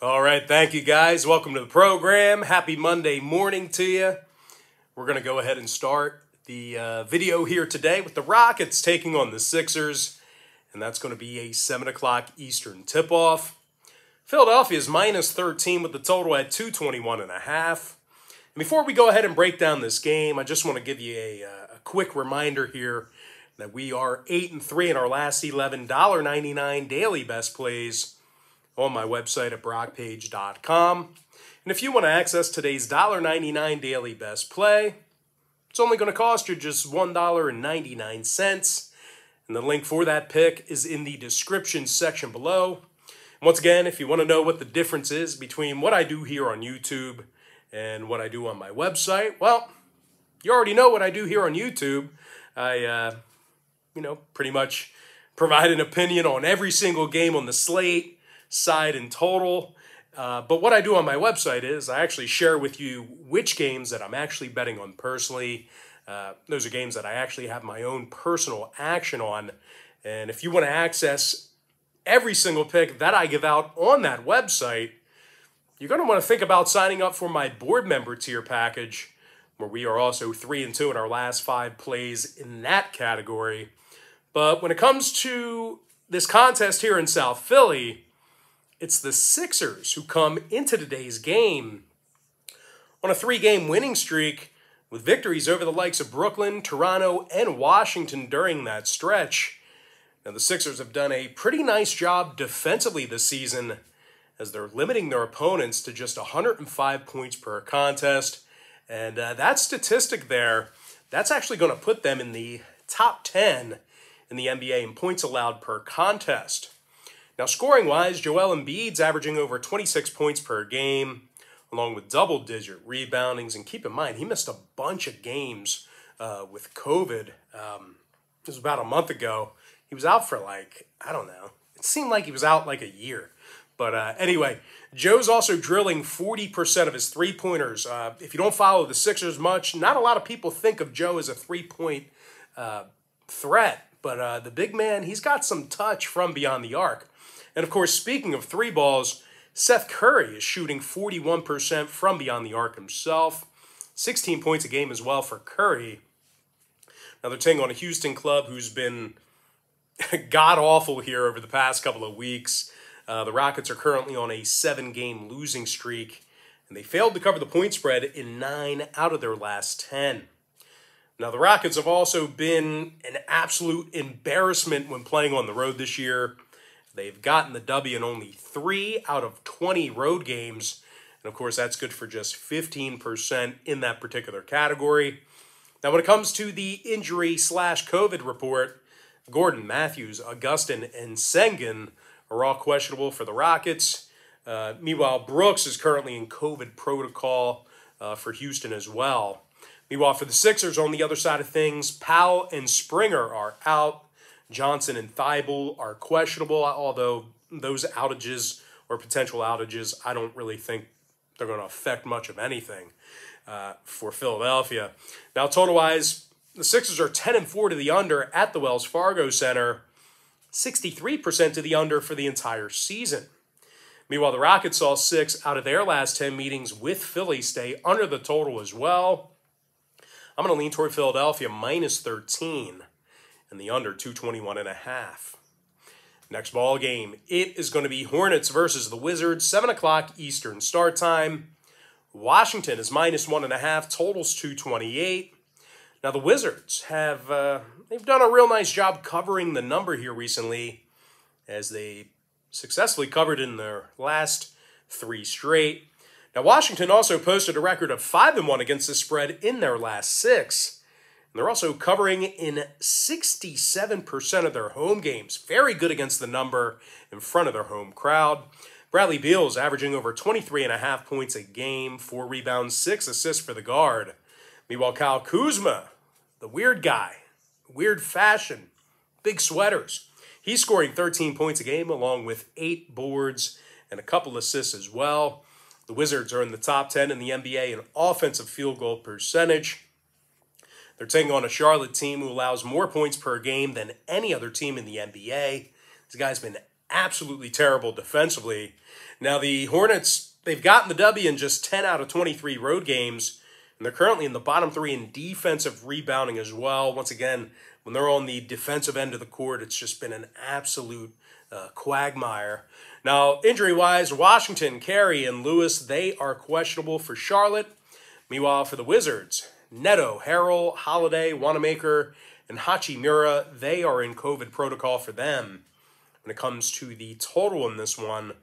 All right, thank you guys. Welcome to the program. Happy Monday morning to you. We're going to go ahead and start the video here today with the Rockets taking on the Sixers, and that's going to be a 7 o'clock Eastern tip-off. Philadelphia is minus 13 with the total at 221.5. And before we go ahead and break down this game, I just want to give you a quick reminder here that we are 8-3 in our last 11 $1.99 daily best plays on my website at brockpage.com. And if you want to access today's $1.99 daily best play, it's only going to cost you just $1.99. And the link for that pick is in the description section below. And once again, if you want to know what the difference is between what I do here on YouTube and what I do on my website, well, you already know what I do here on YouTube. I, pretty much provide an opinion on every single game on the slate, side and total. But what I do on my website is I actually share with you which games that I'm actually betting on personally. Those are games that I actually have my own personal action on. And if you want to access every single pick that I give out on that website, you're going to want to think about signing up for my board member tier package, where we are also 3-2 in our last 5 plays in that category. But when it comes to this contest here in South Philly, it's the Sixers who come into today's game on a 3-game winning streak with victories over the likes of Brooklyn, Toronto, and Washington during that stretch. Now, the Sixers have done a pretty nice job defensively this season as they're limiting their opponents to just 105 points per contest. And that statistic there, that's actually going to put them in the top 10 in the NBA in points allowed per contest. Now, scoring-wise, Joel Embiid's averaging over 26 points per game, along with double-digit reboundings. And keep in mind, he missed a bunch of games with COVID. It was about a month ago. He was out for it seemed like he was out like a year. But anyway, Joe's also drilling 40% of his three-pointers. If you don't follow the Sixers much, not a lot of people think of Joe as a three-point threat. But the big man, he's got some touch from beyond the arc. And, of course, speaking of three balls, Seth Curry is shooting 41% from beyond the arc himself. 16 points a game as well for Curry. Now, they're taking on a Houston club who's been god-awful here over the past couple of weeks. The Rockets are currently on a 7-game losing streak, and they failed to cover the point spread in 9 out of their last 10. Now, the Rockets have also been an absolute embarrassment when playing on the road this year. They've gotten the W in only 3 out of 20 road games. And, of course, that's good for just 15% in that particular category. Now, when it comes to the injury/COVID report, Gordon, Matthews, Augustin, and Sengun are all questionable for the Rockets. Meanwhile, Brooks is currently in COVID protocol for Houston as well. Meanwhile, for the Sixers, on the other side of things, Powell and Springer are out. Johnson and Thibault are questionable, although those outages or potential outages, I don't really think they're going to affect much of anything for Philadelphia. Now, total-wise, the Sixers are 10-4 to the under at the Wells Fargo Center, 63% to the under for the entire season. Meanwhile, the Rockets saw 6 out of their last 10 meetings with Philly stay under the total as well. I'm going to lean toward Philadelphia minus 13 and the under 221.5. Next ball game, it is going to be Hornets versus the Wizards, 7 o'clock Eastern start time. Washington is minus 1.5, totals 228. Now, the Wizards have they've done a real nice job covering the number here recently, as they successfully covered in their last 3 straight. Now, Washington also posted a record of 5-1 against the spread in their last 6. And they're also covering in 67% of their home games. Very good against the number in front of their home crowd. Bradley Beal is averaging over 23.5 points a game, 4 rebounds, 6 assists for the guard. Meanwhile, Kyle Kuzma, the weird guy, weird fashion, big sweaters. He's scoring 13 points a game along with 8 boards and a couple assists as well. The Wizards are in the top 10 in the NBA in offensive field goal percentage. They're taking on a Charlotte team who allows more points per game than any other team in the NBA. This guy's been absolutely terrible defensively. Now, the Hornets, they've gotten the W in just 10 out of 23 road games, and they're currently in the bottom 3 in defensive rebounding as well. Once again, when they're on the defensive end of the court, it's just been an absolute quagmire. Now, injury-wise, Washington, Curry, and Lewis, they are questionable for Charlotte. Meanwhile, for the Wizards, Neto, Harrell, Holiday, Wanamaker, and Hachimura, they are in COVID protocol for them. When it comes to the total in this one,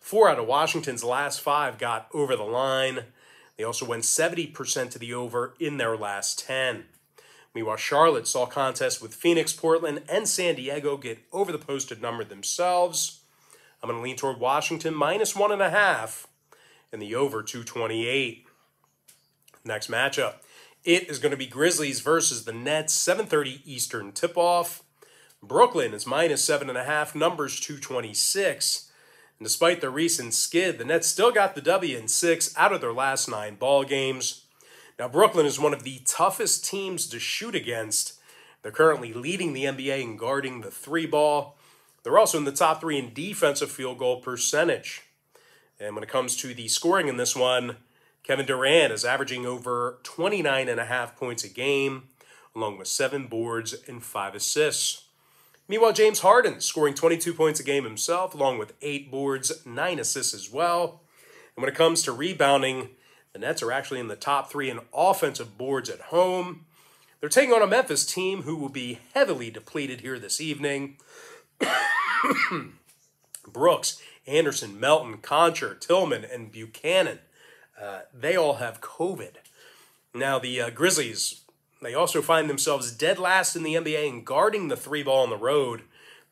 4 out of Washington's last 5 got over the line. They also went 70% to the over in their last 10. Meanwhile, Charlotte saw contests with Phoenix, Portland, and San Diego get over the posted number themselves. I'm going to lean toward Washington -1.5 and the over 228. Next matchup, it is going to be Grizzlies versus the Nets, 7:30 Eastern tip-off. Brooklyn is -7.5, numbers 226. And despite the recent skid, the Nets still got the W in 6 out of their last 9 ball games. Now, Brooklyn is one of the toughest teams to shoot against. They're currently leading the NBA in guarding the 3-ball. They're also in the top 3 in defensive field goal percentage. And when it comes to the scoring in this one, Kevin Durant is averaging over 29.5 points a game, along with 7 boards and 5 assists. Meanwhile, James Harden scoring 22 points a game himself, along with 8 boards, 9 assists as well. And when it comes to rebounding, the Nets are actually in the top 3 in offensive boards at home. They're taking on a Memphis team who will be heavily depleted here this evening. Brooks, Anderson, Melton, Concher, Tillman, and Buchanan, they all have COVID. Now, the Grizzlies, they also find themselves dead last in the NBA in guarding the 3-ball on the road.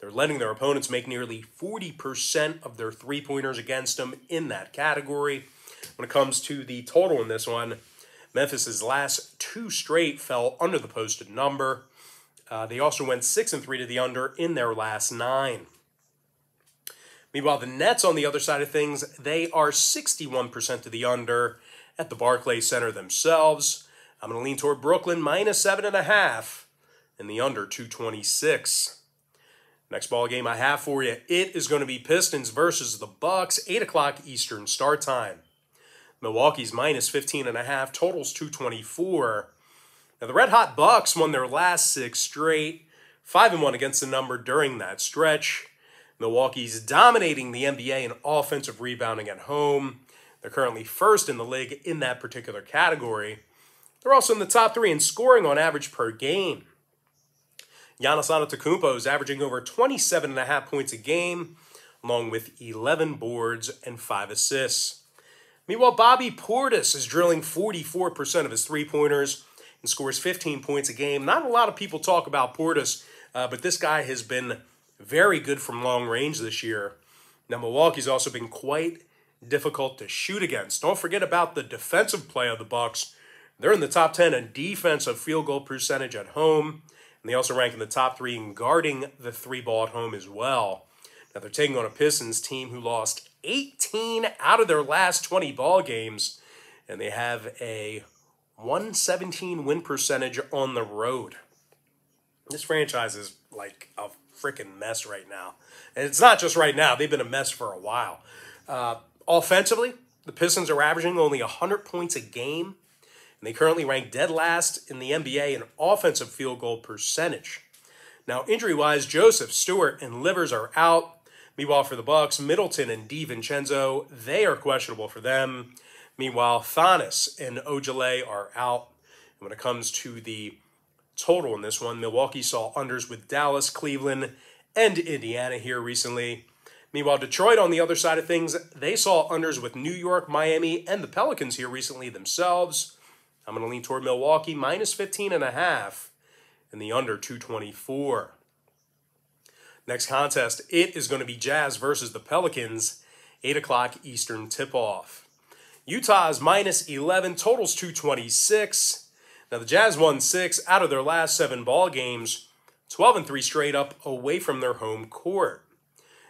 They're letting their opponents make nearly 40% of their 3-pointers against them in that category. When it comes to the total in this one, Memphis' last 2 straight fell under the posted number. They also went 6-3 to the under in their last 9. Meanwhile, the Nets on the other side of things, they are 61% to the under at the Barclays Center themselves. I'm going to lean toward Brooklyn -7.5 and the under 226. Next ball game I have for you, it is going to be Pistons versus the Bucks, 8 o'clock Eastern start time. Milwaukee's -15.5, totals 224. Now, the red-hot Bucks won their last 6 straight, 5-1 against the number during that stretch. Milwaukee's dominating the NBA in offensive rebounding at home. They're currently first in the league in that particular category. They're also in the top 3 in scoring on average per game. Giannis Antetokounmpo is averaging over 27.5 points a game, along with 11 boards and 5 assists. Meanwhile, Bobby Portis is drilling 44% of his 3-pointers and scores 15 points a game. Not a lot of people talk about Portis, but this guy has been very good from long range this year. Now, Milwaukee's also been quite difficult to shoot against. Don't forget about the defensive play of the Bucks. They're in the top 10 in defensive field goal percentage at home, and they also rank in the top 3 in guarding the 3-ball at home as well. Now, they're taking on a Pistons team who lost 18 out of their last 20 ball games, and they have a 117 win percentage on the road. This franchise is like a freaking mess right now. And it's not just right now. They've been a mess for a while. Offensively, the Pistons are averaging only 100 points a game, and they currently rank dead last in the NBA in offensive field goal percentage. Now, injury-wise, Joseph, Stewart, and Livers are out. Meanwhile, for the Bucks, Middleton and DiVincenzo, they are questionable for them. Meanwhile, Thanos and Ojale are out. And when it comes to the total in this one, Milwaukee saw unders with Dallas, Cleveland, and Indiana here recently. Meanwhile, Detroit, on the other side of things, they saw unders with New York, Miami, and the Pelicans here recently themselves. I'm going to lean toward Milwaukee, -15.5, and the under 224. Next contest, it is going to be Jazz versus the Pelicans, 8 o'clock Eastern tip-off. Utah's -11, totals 226. Now, the Jazz won 6 out of their last 7 ball games, 12-3 straight up away from their home court.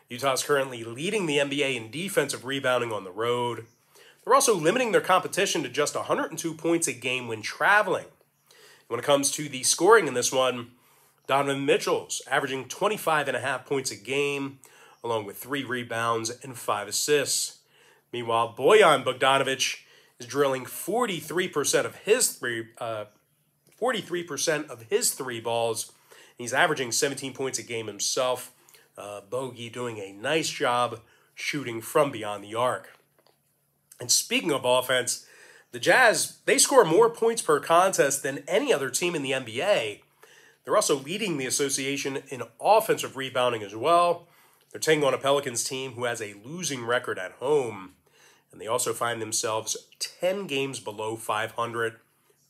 Utah's currently leading the NBA in defensive rebounding on the road. They're also limiting their competition to just 102 points a game when traveling. When it comes to the scoring in this one, Donovan Mitchell's averaging 25.5 points a game, along with 3 rebounds and 5 assists. Meanwhile, Bojan Bogdanovic is drilling 43% of his three balls. He's averaging 17 points a game himself. Bogey doing a nice job shooting from beyond the arc. And speaking of offense, the Jazz, they score more points per contest than any other team in the NBA. They're also leading the association in offensive rebounding as well. They're taking on a Pelicans team who has a losing record at home. And they also find themselves 10 games below 500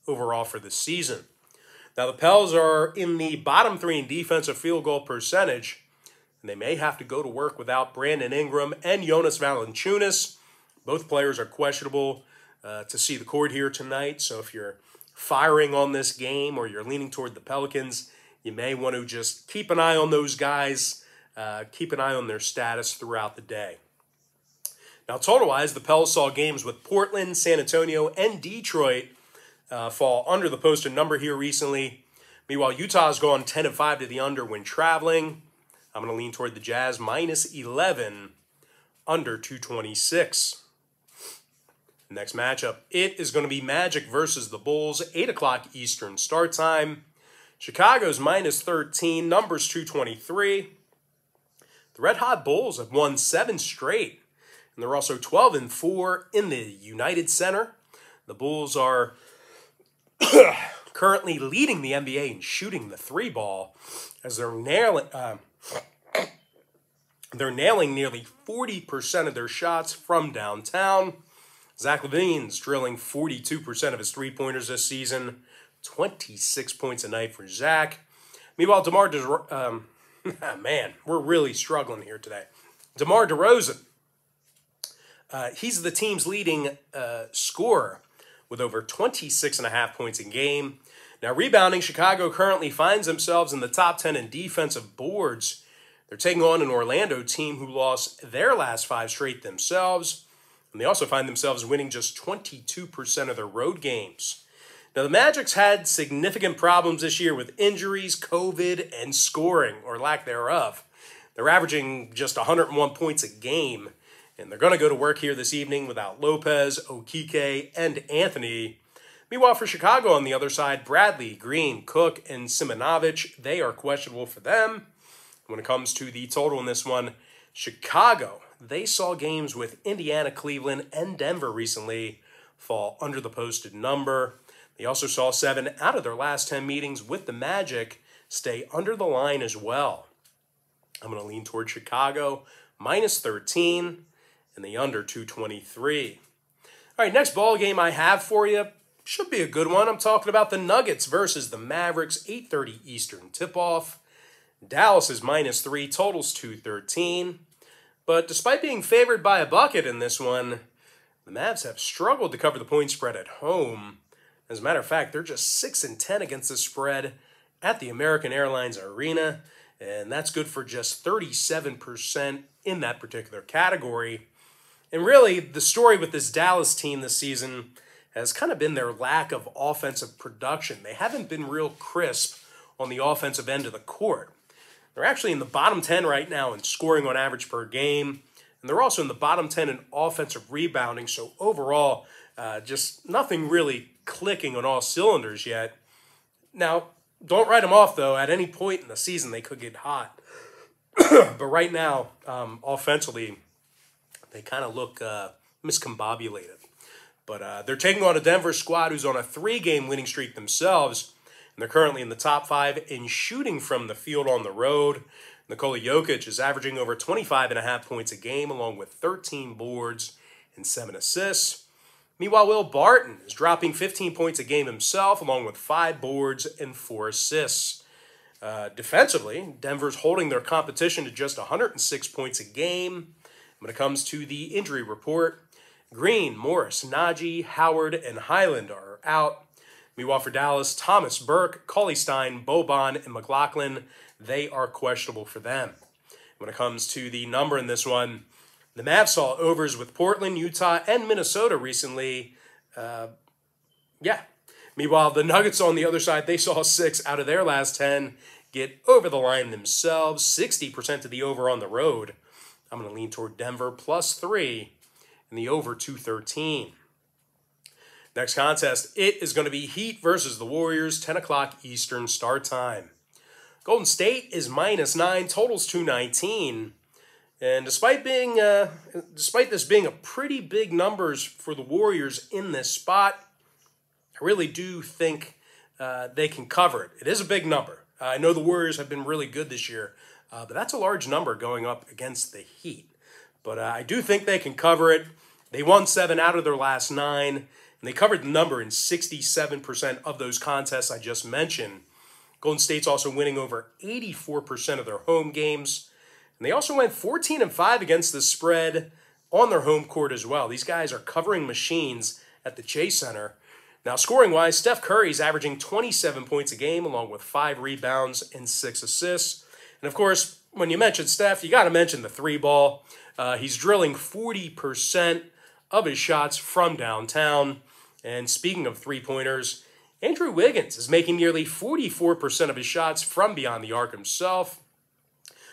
overall for the season. Now, the Pels are in the bottom 3 in defensive field goal percentage, and they may have to go to work without Brandon Ingram and Jonas Valanciunas. Both players are questionable to see the court here tonight, so if you're firing on this game or you're leaning toward the Pelicans, you may want to just keep an eye on those guys, keep an eye on their status throughout the day. Now, total-wise, the Pels saw games with Portland, San Antonio, and Detroit fall under the posted number here recently. Meanwhile, Utah's gone 10-5 to the under when traveling. I'm going to lean toward the Jazz minus 11, under 226. Next matchup, it is going to be Magic versus the Bulls, 8 o'clock Eastern start time. Chicago's minus 13, numbers 223. The Red Hot Bulls have won 7 straight. And they're also 12-4 in the United Center. The Bulls are currently leading the NBA in shooting the 3-ball as they're nailing nearly 40% of their shots from downtown. Zach LaVine's drilling 42% of his three-pointers this season, 26 points a night for Zach. Meanwhile, man, we're really struggling here today. DeMar DeRozan. He's the team's leading scorer with over 26.5 points a game. Now, rebounding, Chicago currently finds themselves in the top 10 in defensive boards. They're taking on an Orlando team who lost their last 5 straight themselves. And they also find themselves winning just 22% of their road games. Now, the Magic's had significant problems this year with injuries, COVID, and scoring, or lack thereof. They're averaging just 101 points a game. And they're going to go to work here this evening without Lopez, Okike, and Anthony. Meanwhile, for Chicago on the other side, Bradley, Green, Cook, and Simonovic, they are questionable for them. When it comes to the total in this one, Chicago, they saw games with Indiana, Cleveland, and Denver recently fall under the posted number. They also saw 7 out of their last 10 meetings with the Magic stay under the line as well. I'm going to lean toward Chicago, minus 13. And the under 223. All right, next ball game I have for you should be a good one. I'm talking about the Nuggets versus the Mavericks, 8:30 Eastern tip-off. Dallas is minus 3, totals 213. But despite being favored by a bucket in this one, the Mavs have struggled to cover the point spread at home. As a matter of fact, they're just 6-10 against the spread at the American Airlines Arena, and that's good for just 37% in that particular category. And really, the story with this Dallas team this season has kind of been their lack of offensive production. They haven't been real crisp on the offensive end of the court. They're actually in the bottom 10 right now in scoring on average per game. And they're also in the bottom 10 in offensive rebounding. So overall, just nothing really clicking on all cylinders yet. Now, don't write them off, though. At any point in the season, they could get hot. But right now, offensively, they kind of look miscombobulated. But they're taking on a Denver squad who's on a 3-game winning streak themselves. And they're currently in the top 5 in shooting from the field on the road. Nikola Jokic is averaging over 25.5 points a game, along with 13 boards and 7 assists. Meanwhile, Will Barton is dropping 15 points a game himself, along with 5 boards and 4 assists. Defensively, Denver's holding their competition to just 106 points a game. When it comes to the injury report, Green, Morris, Najee, Howard, and Highland are out. Meanwhile, for Dallas, Thomas, Burke, Cauley-Stein, Boban, and McLaughlin, they are questionable for them. When it comes to the number in this one, the Mavs saw overs with Portland, Utah, and Minnesota recently. Meanwhile, the Nuggets on the other side, they saw 6 out of their last 10 get over the line themselves, 60% to the over on the road. I'm going to lean toward Denver +3 in the over 213. Next contest, it is going to be Heat versus the Warriors, 10 o'clock Eastern start time. Golden State is -9, totals 219. And despite this being a pretty big numbers for the Warriors in this spot, I really do think they can cover it. It is a big number. I know the Warriors have been really good this year, but that's a large number going up against the Heat. But I do think they can cover it. They won 7 out of their last 9, and they covered the number in 67% of those contests I just mentioned. Golden State's also winning over 84% of their home games. And they also went 14-5 against the spread on their home court as well. These guys are covering machines at the Chase Center. Now, scoring-wise, Seth Curry is averaging 27 points a game, along with 5 rebounds and 6 assists. And, of course, when you mention Steph, you got to mention the 3-ball. He's drilling 40% of his shots from downtown. And speaking of three-pointers, Andrew Wiggins is making nearly 44% of his shots from beyond the arc himself.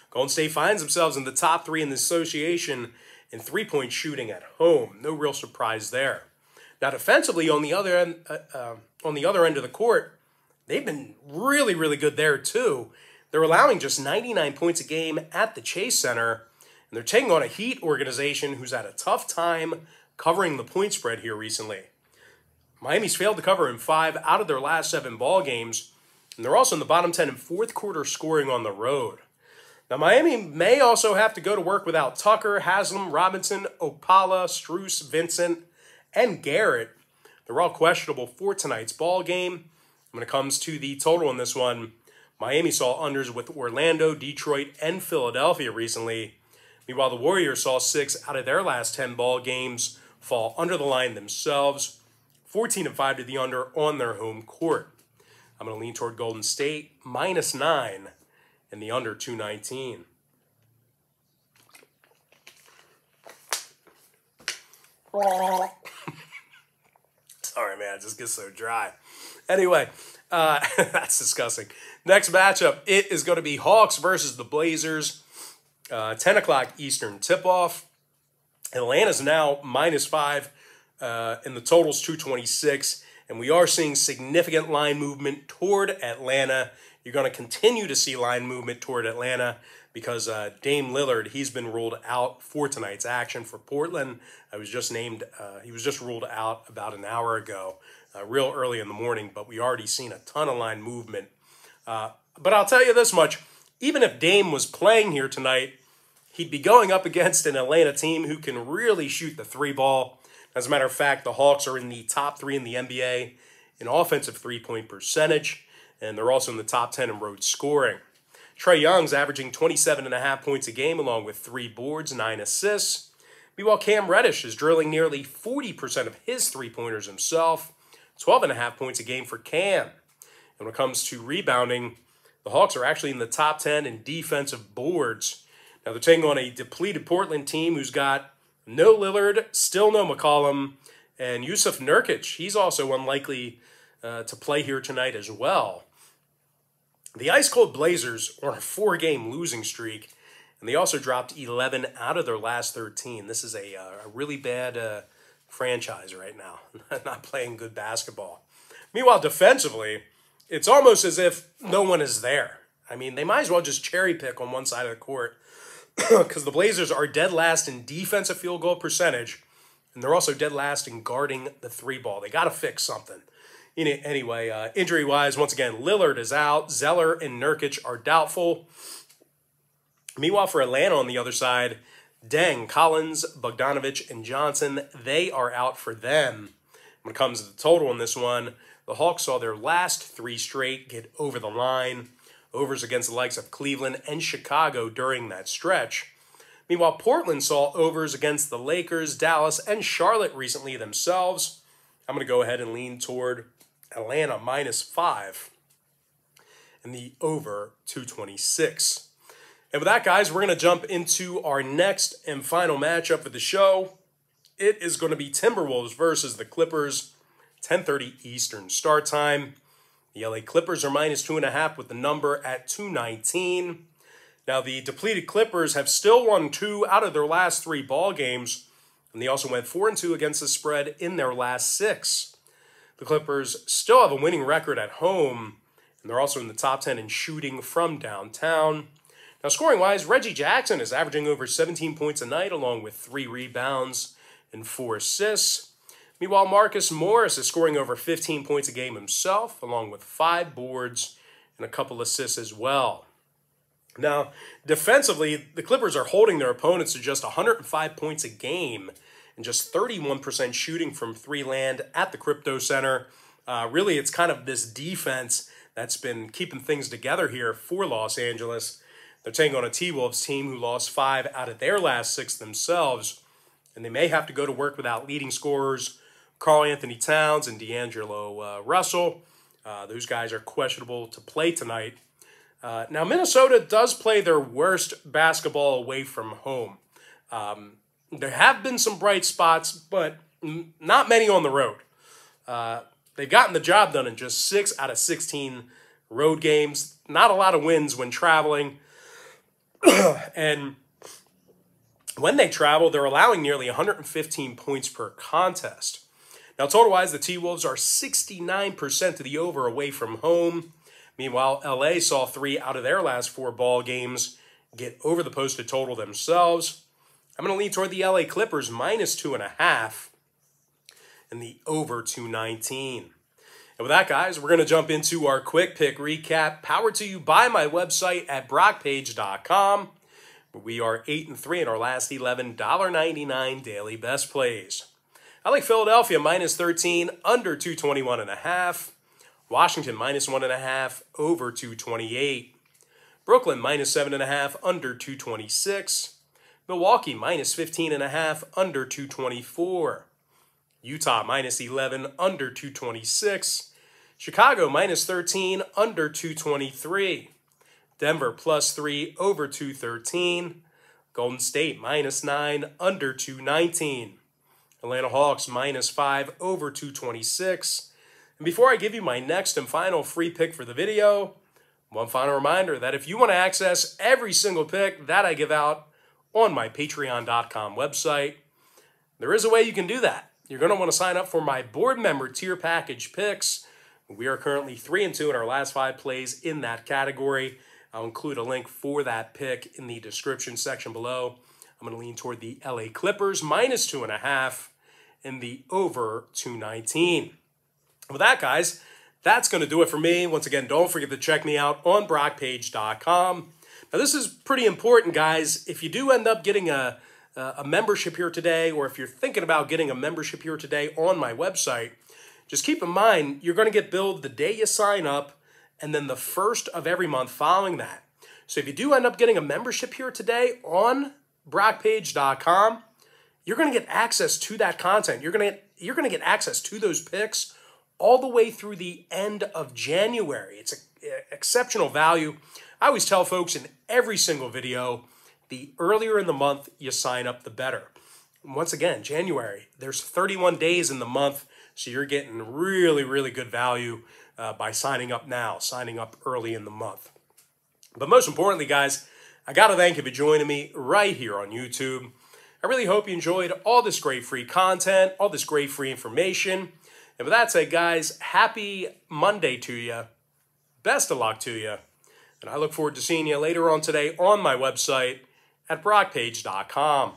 Golden State finds themselves in the top 3 in the association in three-point shooting at home. No real surprise there. Now, defensively, on the other end of the court, they've been really, really good there too. They're allowing just 99 points a game at the Chase Center, and they're taking on a Heat organization who's had a tough time covering the point spread here recently. Miami's failed to cover in 5 out of their last 7 ball games, and they're also in the bottom 10 in fourth quarter scoring on the road. Now, Miami may also have to go to work without Tucker, Haslam, Robinson, Opala, Strus, Vincent, and Garrett. They're all questionable for tonight's ball game. When it comes to the total in this one, Miami saw unders with Orlando, Detroit, and Philadelphia recently. Meanwhile, the Warriors saw 6 out of their last 10 ball games fall under the line themselves, 14-5 to the under on their home court. I'm going to lean toward Golden State, -9 in the under 219. Sorry, man, it just gets so dry. Anyway, that's disgusting. Next matchup, it is going to be Hawks versus the Blazers. 10 o'clock Eastern tip-off. Atlanta's now -5, and the total's 226. And we are seeing significant line movement toward Atlanta. You're going to continue to see line movement toward Atlanta because Dame Lillard, he's been ruled out for tonight's action for Portland. He was just ruled out about an hour ago, real early in the morning, but we already seen a ton of line movement. But I'll tell you this much, even if Dame was playing here tonight, he'd be going up against an Atlanta team who can really shoot the 3-ball. As a matter of fact, the Hawks are in the top 3 in the NBA in offensive three-point percentage, and they're also in the top 10 in road scoring. Trae Young's averaging 27.5 points a game, along with 3 boards, 9 assists. Meanwhile, Cam Reddish is drilling nearly 40% of his three-pointers himself, 12.5 points a game for Cam. And when it comes to rebounding, the Hawks are actually in the top 10 in defensive boards. Now, they're taking on a depleted Portland team who's got no Lillard, still no McCollum, and Yusuf Nurkic. He's also unlikely to play here tonight as well. The ice-cold Blazers are on a 4-game losing streak, and they also dropped 11 out of their last 13. This is a really bad franchise right now, not playing good basketball. Meanwhile, defensively, it's almost as if no one is there. I mean, they might as well just cherry pick on one side of the court because the Blazers are dead last in defensive field goal percentage, and they're also dead last in guarding the 3-ball. They got to fix something. Anyway, injury-wise, once again, Lillard is out. Zeller and Nurkic are doubtful. Meanwhile, for Atlanta on the other side, Deng, Collins, Bogdanovich, and Johnson, they are out for them. When it comes to the total in this one, the Hawks saw their last 3 straight get over the line. Overs against the likes of Cleveland and Chicago during that stretch. Meanwhile, Portland saw overs against the Lakers, Dallas, and Charlotte recently themselves. I'm going to go ahead and lean toward Atlanta -5 and the over 226. And with that, guys, we're going to jump into our next and final matchup for the show. It is going to be Timberwolves versus the Clippers, 10:30 Eastern start time. The LA Clippers are -2.5 with the number at 219. Now, the depleted Clippers have still won 2 out of their last 3 ball games, and they also went 4-2 against the spread in their last 6. The Clippers still have a winning record at home, and they're also in the top 10 in shooting from downtown. Now, scoring-wise, Reggie Jackson is averaging over 17 points a night, along with 3 rebounds and 4 assists. Meanwhile, Marcus Morris is scoring over 15 points a game himself, along with 5 boards and a couple assists as well. Now, defensively, the Clippers are holding their opponents to just 105 points a game and just 31% shooting from 3 land at the Crypto Center. Really, it's kind of this defense that's been keeping things together here for Los Angeles. They're taking on a T-Wolves team who lost 5 out of their last 6 themselves, and they may have to go to work without leading scorers Karl Anthony Towns and D'Angelo Russell. Those guys are questionable to play tonight. Now, Minnesota does play their worst basketball away from home. There have been some bright spots, but not many on the road. They've gotten the job done in just 6 out of 16 road games. Not a lot of wins when traveling. And when they travel, they're allowing nearly 115 points per contest. Now, total-wise, the T-Wolves are 69% to the over away from home. Meanwhile, LA saw 3 out of their last 4 ball games get over the posted total themselves. I'm going to lean toward the LA Clippers minus 2.5 and the over 219. And with that, guys, we're going to jump into our quick pick recap, powered to you by my website at brockpage.com, where we are 8-3 in our last 11 $1.99 daily best plays. I like Philadelphia minus 13, under 221.5. Washington minus 1.5, over 228. Brooklyn minus 7.5, under 226. Milwaukee minus 15.5, under 224. Utah minus 11, under 226. Chicago minus 13, under 223. Denver plus 3, over 213. Golden State minus 9, under 219. Atlanta Hawks minus 5, over 226. And before I give you my next and final free pick for the video, one final reminder that if you want to access every single pick that I give out on my patreon.com website, there is a way you can do that. You're going to want to sign up for my board member tier package picks. We are currently 3-2 in our last 5 plays in that category. I'll include a link for that pick in the description section below. I'm going to lean toward the LA Clippers minus 2.5 and the over 219. With that, guys, that's going to do it for me. Once again, don't forget to check me out on brockpage.com. Now, this is pretty important, guys. If you do end up getting a membership here today, or if you're thinking about getting a membership here today on my website, just keep in mind, you're going to get billed the day you sign up and then the first of every month following that. So if you do end up getting a membership here today on brockpage.com, you're going to get access to that content. You're going to get access to those picks all the way through the end of January. It's an exceptional value. I always tell folks in every single video, the earlier in the month you sign up, the better. And once again, January, there's 31 days in the month, so you're getting really, really good value by signing up now, signing up early in the month. But most importantly, guys, I got to thank you for joining me right here on YouTube. I really hope you enjoyed all this great free content, all this great free information. And with that said, guys, happy Monday to you. Best of luck to you. And I look forward to seeing you later on today on my website at brockpage.com.